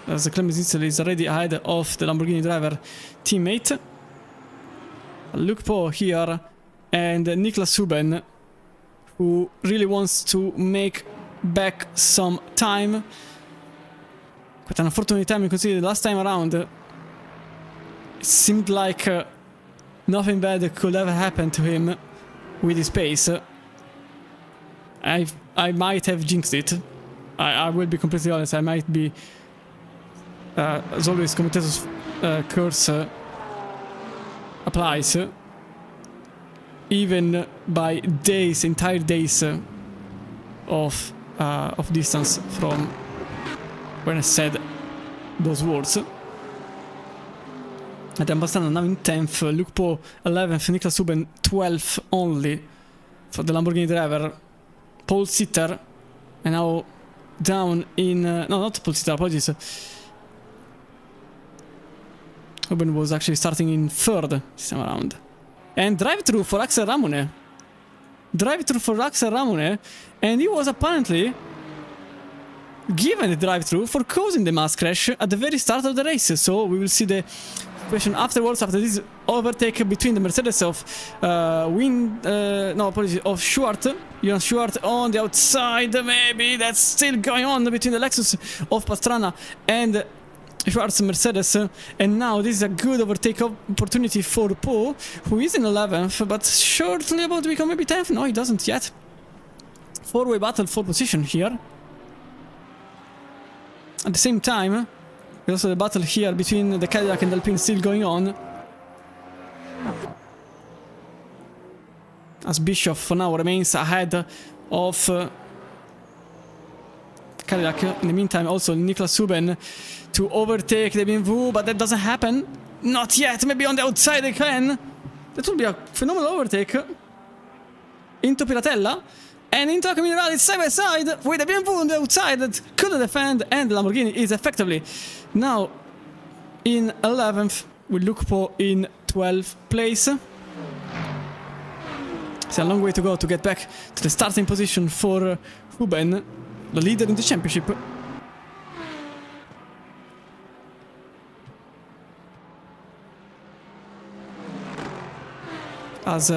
as Clemens Zitzel is already ahead of the Lamborghini driver teammate. Luke Poe here and Niklas Huben, who really wants to make back some time. Quite an unfortunate time, considering the last time around it seemed like nothing bad could ever happen to him with his pace. I might have jinxed it. I will be completely honest, I might be as always, commentator's curse applies, even by days, entire days of distance from when I said those words. Andiamo Pastrana now in 10th, Luke Poe 11th, Niklas Huben 12th only for the Lamborghini driver. Paul Sitter, and now down in... no, not Paul Sitter, apologies. Huben was actually starting in 3rd this time around. And drive-through for Axel Ramone. Drive-through for Axel Ramone, and he was apparently given the drive-through for causing the mass crash at the very start of the race. So we will see the situation afterwards, after this overtake between the Mercedes of of Schwartz, Jonas Schwartz on the outside. Maybe that's still going on between the Lexus of Pastrana and Schwartz Mercedes, and now this is a good overtake opportunity for Poe, who is in 11th, but shortly about to become maybe 10th. No, he doesn't yet. Four-way battle for position here. At the same time, there's also the battle here between the Cadillac and Alpine still going on. As Bischoff for now remains ahead of Cadillac. In the meantime, also Niklas Huben to overtake the BMW, but that doesn't happen. Not yet. Maybe on the outside they can. That would be a phenomenal overtake. Into Piratella. And into a Minerale side by side with the BMW on the outside that couldn't defend, and the Lamborghini is effectively now in 11th. We look for in 12th place. It's a long way to go to get back to the starting position for Huben, the leader in the championship. As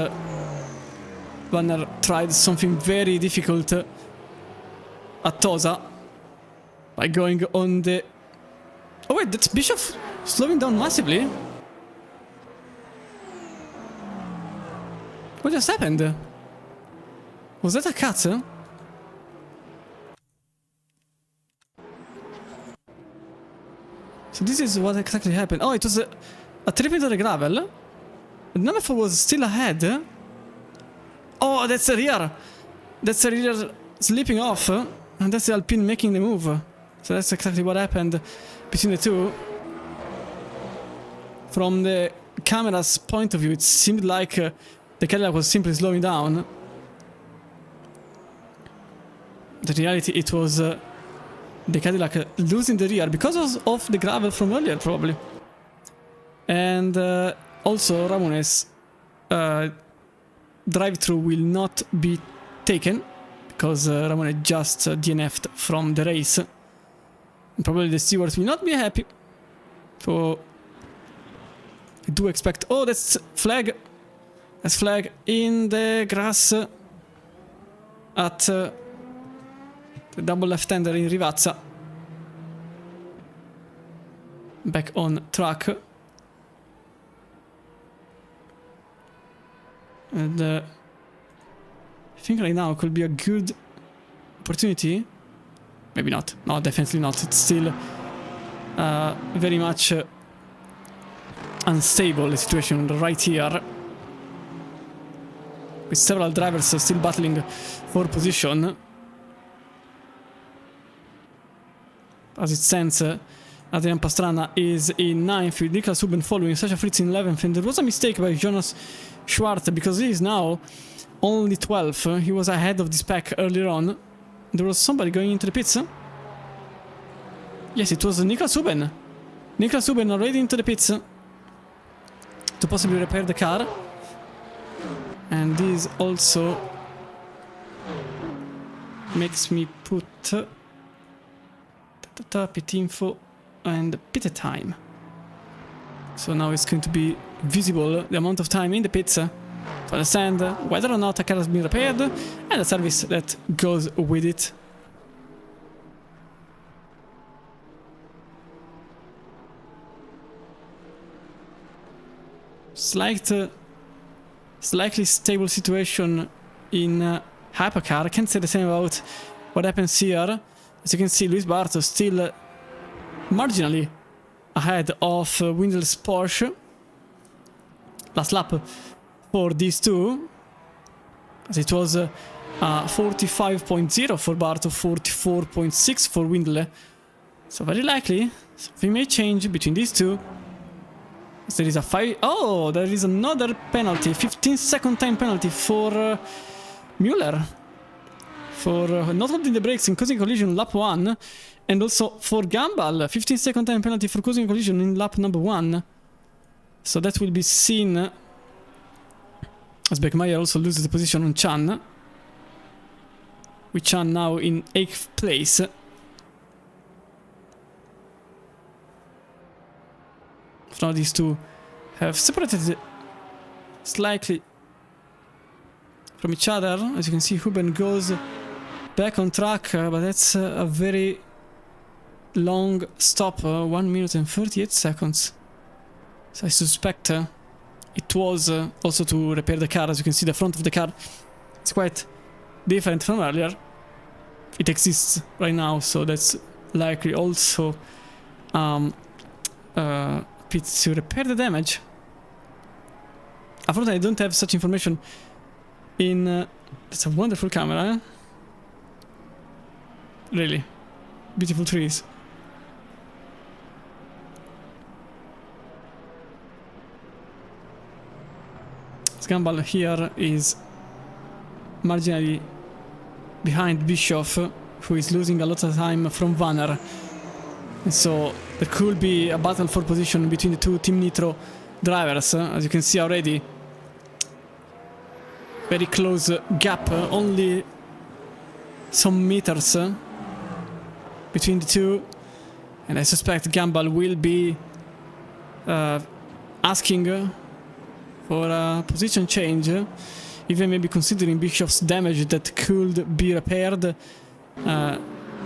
Vanner tried something very difficult at Tosa by going on the... Oh wait, that's Bischoff slowing down massively. What just happened? Was that a cut? So this is what exactly happened. Oh, it was a trip into the gravel. The number 4 was still ahead. Oh, that's the rear. That's the rear slipping off. And that's the Alpine making the move. So that's exactly what happened between the two. From the camera's point of view, it seemed like the Cadillac was simply slowing down. The reality, it was the Cadillac losing the rear because of the gravel from earlier, probably. And also Ramones drive-through will not be taken because Ramone just DNF'd from the race. And probably the stewards will not be happy. So I do expect... Oh, that's flag. That's flag in the grass at the double left-hander in Rivazza. Back on track. And I think right now could be a good opportunity. Maybe not. No, definitely not. It's still very much unstable, the situation right here. With several drivers still battling for position. As it stands, Adrian Pastrana is in 9th, with Niklas Huben following, Sasha Fritz in 11th, and there was a mistake by Jonas Schwartz because he is now only 12th. He was ahead of this pack earlier on. There was somebody going into the pits. Yes, it was Niklas Huben. Niklas Huben already into the pits to possibly repair the car. And this also makes me put pit info and pit time. So now it's going to be visible the amount of time in the pits to understand whether or not a car has been repaired and the service that goes with it. Slightly stable situation in Hypercar. I can't say the same about what happens here. As you can see, Luis Barto still marginally ahead of Windle's Porsche. Last lap for these two, as it was 45.0 for Barto, 44.6 for Windle. So very likely something may change between these two. So there is a there is another penalty, 15-second time penalty for Mueller for not holding the brakes in causing collision lap 1, and also for Gumball, 15-second time penalty for causing collision in lap number 1. So that will be seen as Beckmeyer also loses the position on Chan, with Chan now in 8th place. Now these two have separated slightly from each other. As you can see, Huben goes back on track, but that's a very long stop, 1 minute and 38 seconds. So I suspect it was also to repair the car. As you can see, the front of the car is quite different from earlier. It exists right now, so that's likely also pits to repair the damage. Unfortunately, I don't have such information in... it's a wonderful camera, eh? Really. Beautiful trees. Gumball here is marginally behind Bischoff, who is losing a lot of time from Vanner. And so there could be a battle for position between the two Team Nitro drivers, as you can see already. Very close gap, only some meters between the two. And I suspect Gumball will be asking for a position change, even maybe considering Bischoff's damage that could be repaired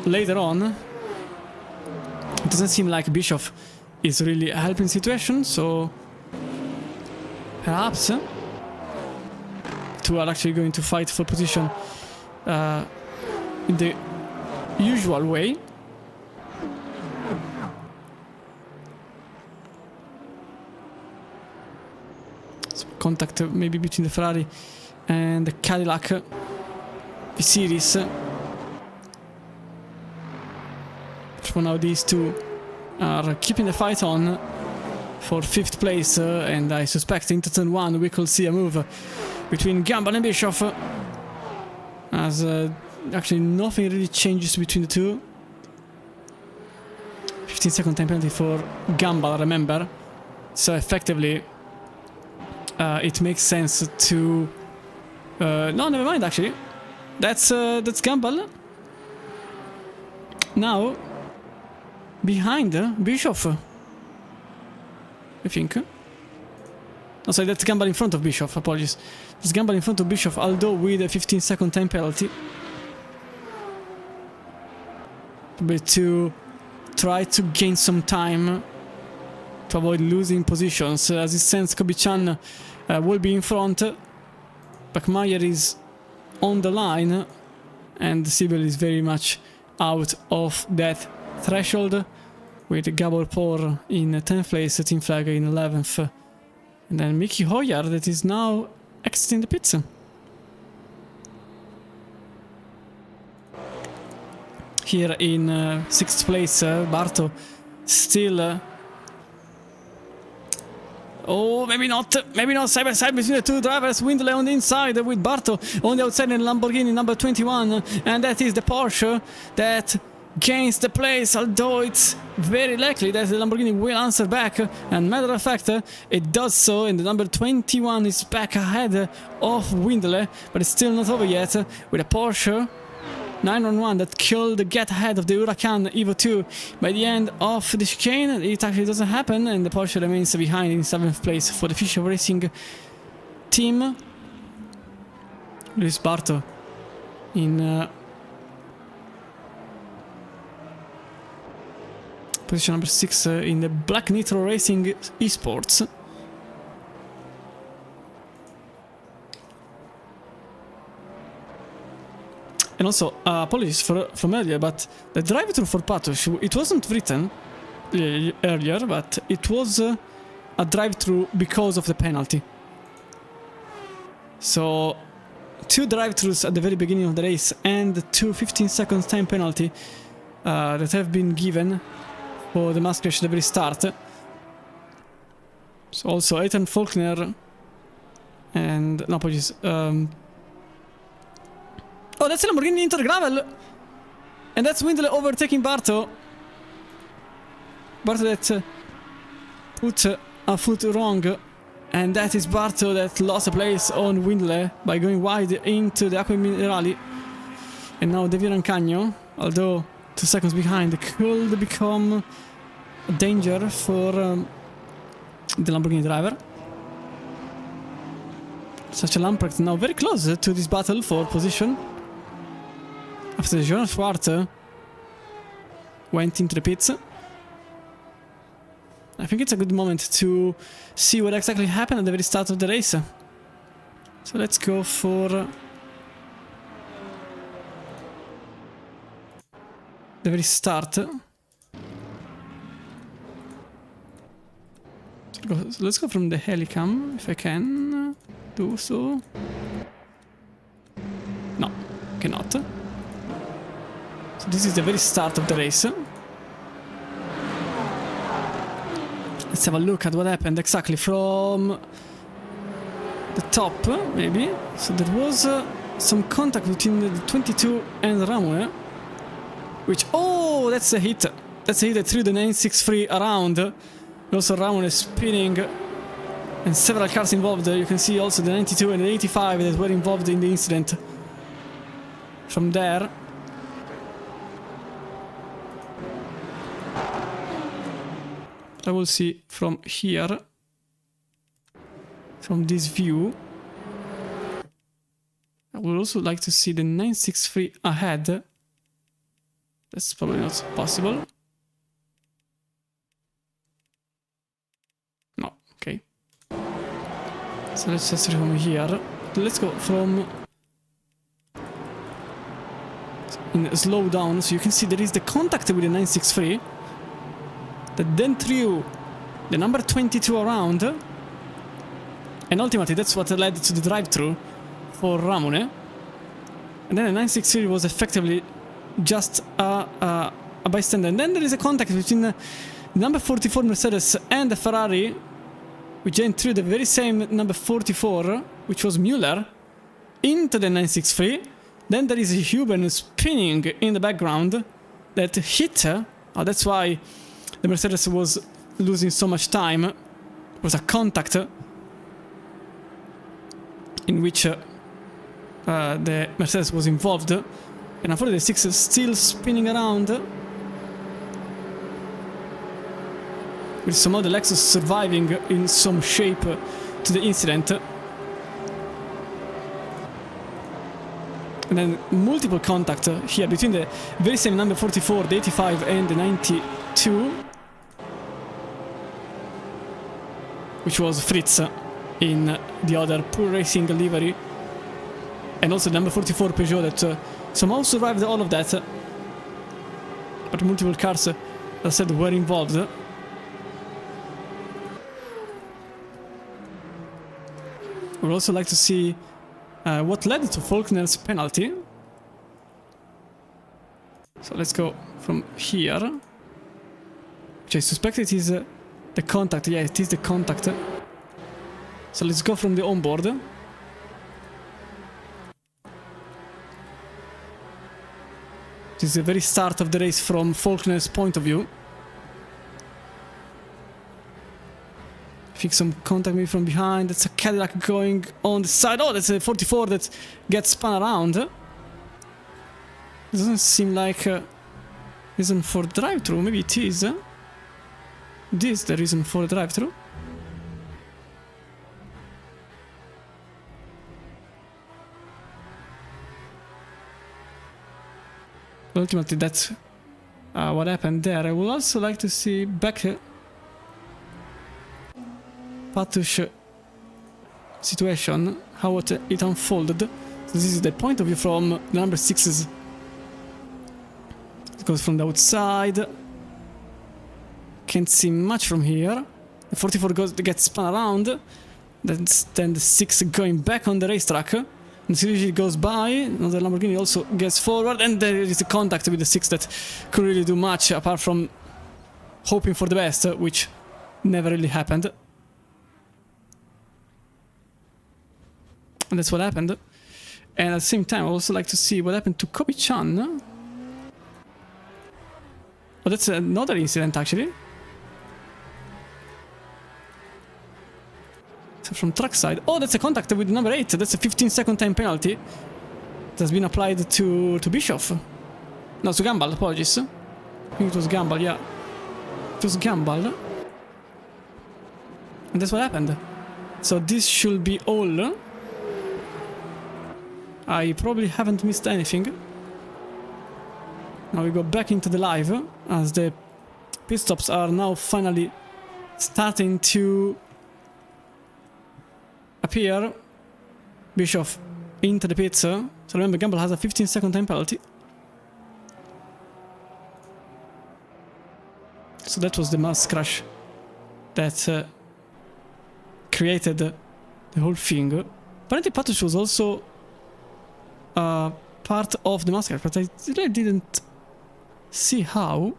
later on. It doesn't seem like Bischoff is really helping the situation, so perhaps two are actually going to fight for position in the usual way. Contact maybe between the Ferrari and the Cadillac V-Series. For now, these two are keeping the fight on for 5th place, and I suspect in turn 1 we could see a move between Gumball and Bischoff, as actually nothing really changes between the two. 15-second time penalty for Gumball, remember, so effectively it makes sense to... no, never mind, actually. That's Gumball. Now, behind Bischoff, I think. No, sorry, that's Gumball in front of Bischoff, apologies. It's Gumball in front of Bischoff, although with a 15-second time penalty. But to try to gain some time to avoid losing positions, as it stands, Kobe-chan will be in front. Beckmeyer is on the line, and Siebel is very much out of that threshold, with Gabor Por in 10th place, Team Flag in 11th, and then Mickey Hoyer that is now exiting the pits. Here in 6th place, Barto still... oh, maybe not side by side between the two drivers. Windle on the inside with Barto on the outside in Lamborghini number 21, and that is the Porsche that gains the place, although it's very likely that the Lamborghini will answer back, and matter of fact it does so, and the number 21 is back ahead of Windle, but it's still not over yet, with a Porsche 911 that could get ahead of the Huracan Evo 2 by the end of the chicane. It actually doesn't happen, and the Porsche remains behind in 7th place for the Fischer Racing team. Luis Barto in position number 6 in the Black Nitro Racing Esports. And also, apologies from earlier, but the drive-thru for Pato, it wasn't written earlier, but it was a drive-through because of the penalty. So 2 drive-throughs at the very beginning of the race and 2 15 seconds time penalty that have been given for the mass crash at the very start. So also Ethan Faulkner and no, apologies. Oh, that's a Lamborghini into the gravel, and that's Windley overtaking Barto. Barto that put a foot wrong, and that is Barto that lost a place on Windley by going wide into the Acqua Minerali. And now Davide Rancagno, although 2 seconds behind, could become a danger for the Lamborghini driver. Such a Lamprecht now very close to this battle for position after Jonas Schwartz went into the pits. I think it's a good moment to see what exactly happened at the very start of the race. So let's go for the very start. So let's go from the helicam if I can do so. No, cannot. So this is the very start of the race. Let's have a look at what happened exactly from the top, maybe. So there was some contact between the 22 and Ramone, which, oh, that's a hit. That's a hit that threw the 963 around. Also Ramone spinning, and several cars involved. You can see also the 92 and the 85 that were involved in the incident. From there, I will see from here, from this view. I would also like to see the 963 ahead. That's probably not possible. No, okay. So let's just from here. Let's go from in slow down, so you can see there is the contact with the 963 that then threw the number 22 around, and ultimately that's what led to the drive-through for Ramone. And then the 963 was effectively just a bystander. And then there is a contact between the number 44 Mercedes and the Ferrari, which then threw the very same number 44, which was Mueller, into the 963. Then there is a Huben spinning in the background that hit her. Oh, that's why the Mercedes was losing so much time. It was a contact in which the Mercedes was involved. And unfortunately the 6 is still spinning around, with somehow the Lexus surviving in some shape to the incident. And then multiple contact here between the very same number 44, the 85 and the 92, which was Fritz in the other Pure Racing livery, and also the number 44 Peugeot that somehow survived all of that, but multiple cars, as I said, were involved. We'd also like to see what led to Faulkner's penalty. So let's go from here, which I suspect it is the contact. Yeah, it is the contact. So let's go from the onboard. This is the very start of the race from Faulkner's point of view. I think some contact maybe from behind. That's a Cadillac going on the side. Oh, that's a 44 that gets spun around. It doesn't seem like a reason for drive-through. Maybe it is. This is the reason for the drive-through. Ultimately, that's what happened there. I would also like to see back Patush situation, how it unfolded. So this is the point of view from the number 6s. It goes from the outside. Can't see much from here. The 44 gets spun around. Then the 6 going back on the racetrack. And the usually goes by. Another Lamborghini also gets forward. And there is a contact with the 6 that couldn't really do much apart from hoping for the best, which never really happened. And that's what happened. And at the same time, I also like to see what happened to Kobe-chan. Oh, that's another incident, actually. So from track side. Oh, that's a contact with number 8. That's a 15-second time penalty. That has been applied to Bischoff. No, to Gambal, apologies. I think it was Gambal, yeah. It was Gambal. And that's what happened. So this should be all. I probably haven't missed anything. Now we go back into the live as the pit stops are now finally starting to appear. Bischoff into the pits. So remember, Gamble has a 15-second time penalty. So that was the mass crash that created the whole thing. Apparently Patush was also part of the mass crash, but I really didn't see how.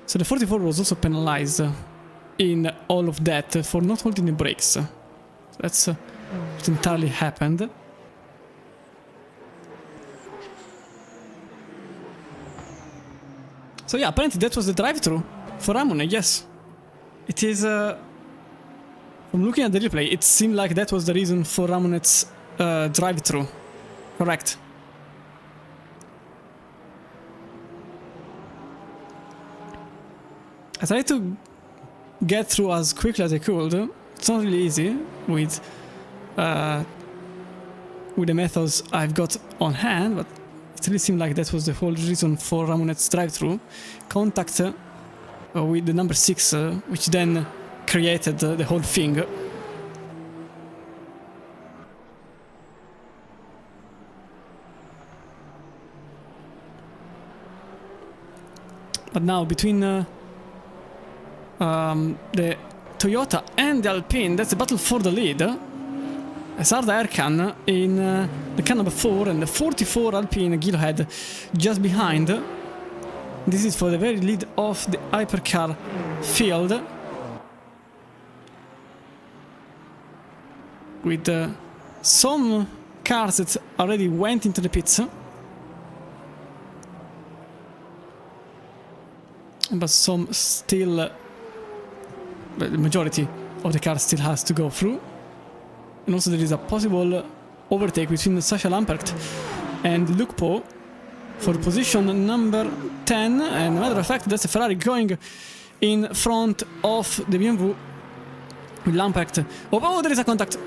So the 44 was also penalized in all of that for not holding the brakes. That's what entirely happened. So yeah, apparently that was the drive-thru for Ramone, yes. It is... from looking at the replay, it seemed like that was the reason for Ramone's drive-thru. Correct. I tried to get through as quickly as I could. It's not really easy with the methods I've got on hand, but it really seemed like that was the whole reason for Ramonet's drive-thru. Contact with the number 6, which then created the whole thing. But now between the Toyota and the Alpine, that's a battle for the lead. Sarda Erkan in the car number 4 and the 44 Alpine Gilhead just behind. This is for the very lead of the hypercar field. With some cars that already went into the pits. But some still... the majority of the cars still has to go through. And also there is a possible overtake between Sasha Lampert and Luke Poe for position number 10. And matter of fact, that's a Ferrari going in front of the BMW with Lampert. Oh, there is a contact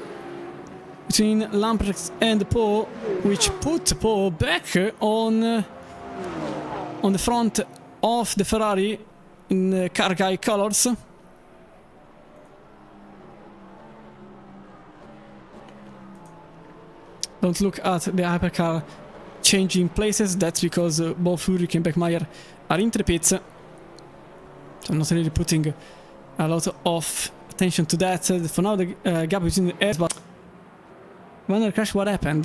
between Lampert and Poe, which put Poe back on the front of the Ferrari in car guy colors. Don't look at the hypercar changing places. That's because both Ulrich and Beckmeyer are into the pits. So I'm not really putting a lot of attention to that. For now, the gap between the airs, but Vanner crash, what happened?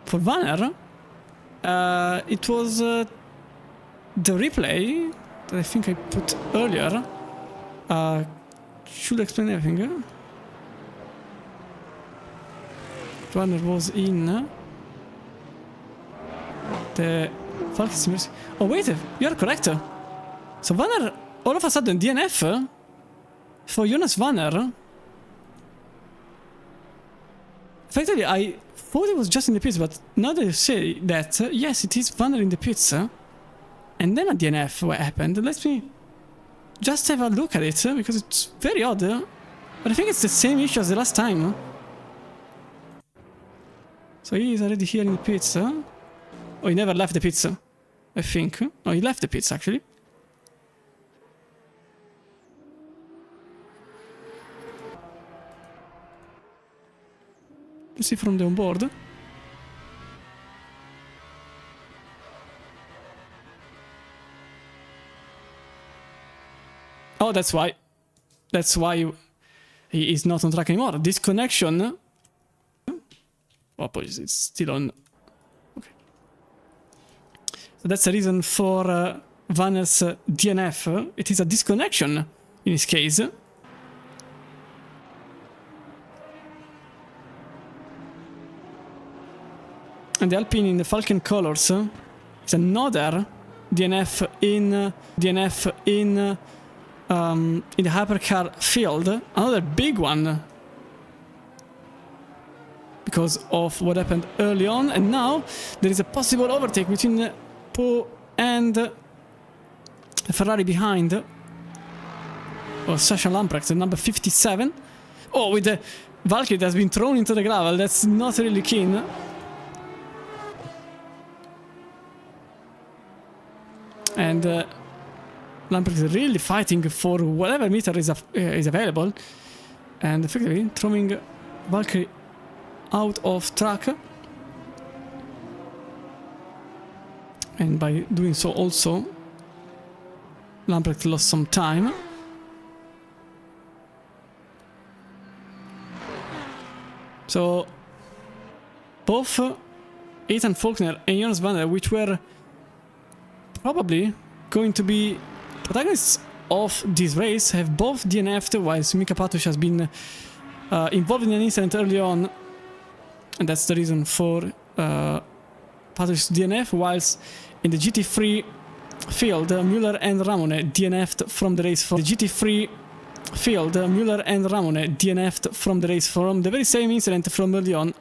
For Vanner, it was the replay that I think I put earlier. Should explain everything. Vanner was in the Falcon Simverse. Oh wait, you are correct. So Vanner, all of a sudden, DNF for Jonas Vanner. Effectively, I thought it was just in the pits, but now that you say that, yes, it is Vanner in the pits. And then a DNF, what happened? Let me just have a look at it, because it's very odd. But I think it's the same issue as the last time. So he is already here in the pits, huh? Oh, he never left the pits, I think. Oh, he left the pits, actually. You see from the onboard. Oh, that's why. That's why he is not on track anymore. This connection... Oh, apologies, it's still on. Okay. So that's the reason for Vanner's DNF. It is a disconnection in this case. And the Alpine in the Falcon colors is another DNF in the hypercar field. Another big one. Because of what happened early on, and now there is a possible overtake between Po and the Ferrari behind. Oh, Sasha Lamprecht, the number 57. Oh, with the Valkyrie that has been thrown into the gravel, that's not really keen. And Lamprecht is really fighting for whatever meter is available, and effectively throwing Valkyrie out of track, and by doing so also Lamprecht lost some time. So both Ethan Faulkner and Jonas Vanner, which were probably going to be protagonists of this race, have both DNF'd, whilst Mika Patush has been involved in an incident early on. And that's the reason for Patush's DNF, whilst in the GT3 field, Müller and Ramone DNF'd from the race. For the GT3 field, Müller and Ramone DNF'd from the race from the very same incident from early on.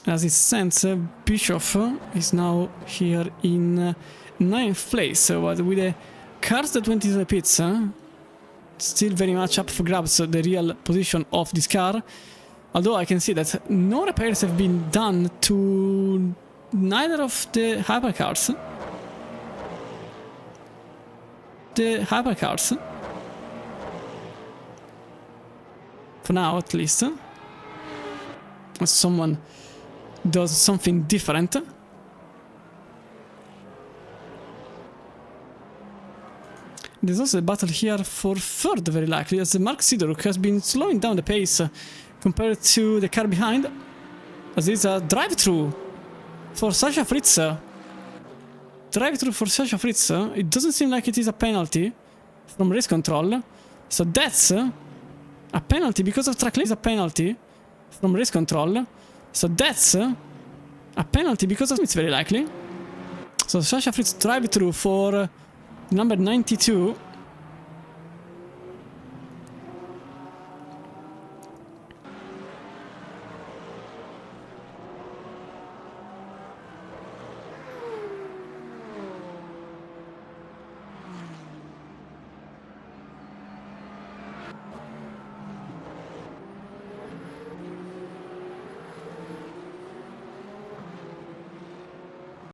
As it stands, Bischoff is now here in 9th place, with the cars that went into the pits, still very much up for grabs, the real position of this car. Although I can see that no repairs have been done to neither of the hypercars. For now, at least. Unless someone does something different. There's also a battle here for third, very likely, as Mark Sidoruk has been slowing down the pace compared to the car behind. As it's a drive-through for Sasha Fritz. Drive-through for Sasha Fritz. It doesn't seem like it is a penalty from race control. So that's a penalty because of track limit. Is a penalty from race control. So that's a penalty because of it's very likely. So Sasha Fritz drive-through for number 92.